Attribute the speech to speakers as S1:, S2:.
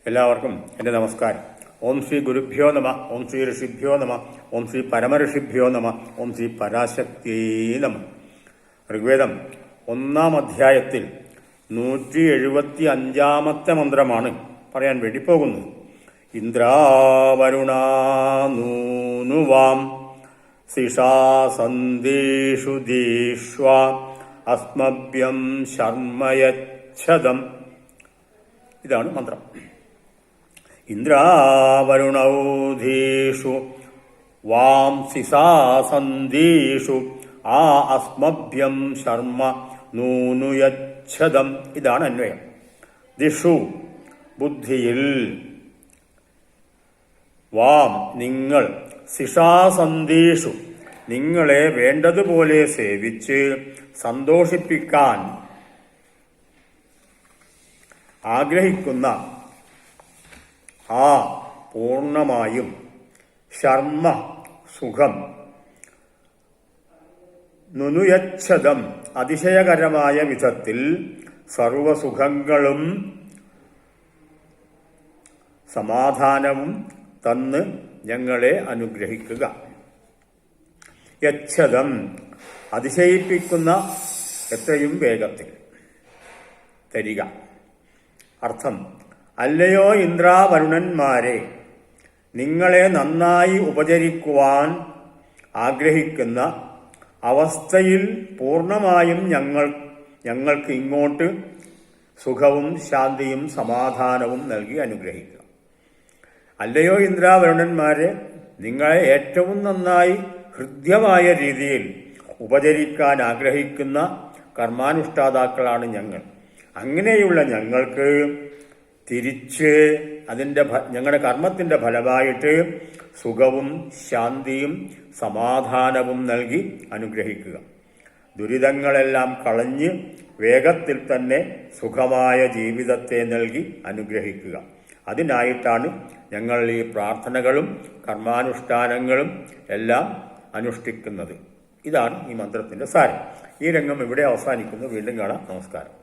S1: എല്ലാവർക്കും എൻ്റെ നമസ്കാരം. ഓം ശ്രീ ഗുരുഭ്യോ നമ, ഓം ശ്രീ ഋഷിഭ്യോ നമ, ഓം ശ്രീ പരമഋഷിഭ്യോ നമ, ഓം ശ്രീ പരാശക്തി നമ. ഋഗ്വേദം 1-ാം അധ്യായത്തിൽ 175-ാമത്തെ മന്ത്രമാണ് പറയാൻ വേണ്ടി പോകുന്നത്. ഇന്ദ്രാവരുണാനൂനുവാം സിഷാസന്ദേശു ദീഷ്വ അസ്മഭ്യം ശർമ്മയച്ഛദം. ഇതാണ് മന്ത്രം. ഇന്ദ്രാവരുണൗധീഷു വാം സിസാസന്ദീഷു ആ അസ്മഭ്യം ശർമ്മ നൂനുയച്ഛദം. ഇതാണ് അന്വയം. ദിഷു ബുദ്ധിയിൽ, വാം നിങ്ങൾ, സിഷാസന്ദീഷു നിങ്ങളെ വേണ്ടതുപോലെ സേവിച്ച് സന്തോഷിപ്പിക്കാൻ ആഗ്രഹിക്കുന്ന ആ പൂർണ്ണമായും ശർമ്മ സുഖം, നുനുയച്ഛദം അതിശയകരമായ വിധത്തിൽ സർവസുഖങ്ങളും സമാധാനവും തന്ന് ഞങ്ങളെ അനുഗ്രഹിക്കുക. യച്ഛദം അതിശയിപ്പിക്കുന്ന എത്രയും വേഗത്തിൽ തരിക. അർത്ഥം: അല്ലയോ ഇന്ദ്രാവരുണന്മാരെ, നിങ്ങളെ നന്നായി ഉപചരിക്കുവാൻ ആഗ്രഹിക്കുന്ന അവസ്ഥയിൽ പൂർണ്ണമായും ഞങ്ങൾക്ക് ഇങ്ങോട്ട് സുഖവും ശാന്തിയും സമാധാനവും നൽകി അനുഗ്രഹിക്കുക. അല്ലയോ ഇന്ദ്രാവരുണന്മാരെ, നിങ്ങളെ ഏറ്റവും നന്നായി ഹൃദ്യമായ രീതിയിൽ ഉപചരിക്കാൻ ആഗ്രഹിക്കുന്ന കർമാനുഷ്ഠാതാക്കളാണ് ഞങ്ങൾ. അങ്ങനെയുള്ള ഞങ്ങൾക്ക് തിരിച്ച് ഞങ്ങളുടെ കർമ്മത്തിന്റെ ഫലമായിട്ട് സുഖവും ശാന്തിയും സമാധാനവും നൽകി അനുഗ്രഹിക്കുക. ദുരിതങ്ങളെല്ലാം കളഞ്ഞ് വേഗത്തിൽ തന്നെ സുഖമായ ജീവിതത്തെ നൽകി അനുഗ്രഹിക്കുക. അതിനായിട്ടാണ് ഞങ്ങൾ ഈ പ്രാർത്ഥനകളും കർമാനുഷ്ഠാനങ്ങളും എല്ലാം അനുഷ്ഠിക്കുന്നത്. ഇതാണ് ഈ മന്ത്രത്തിന്റെ സാരം. ഈ രംഗം ഇവിടെ അവസാനിക്കുന്നു. വീണ്ടും കാണാം. നമസ്കാരം.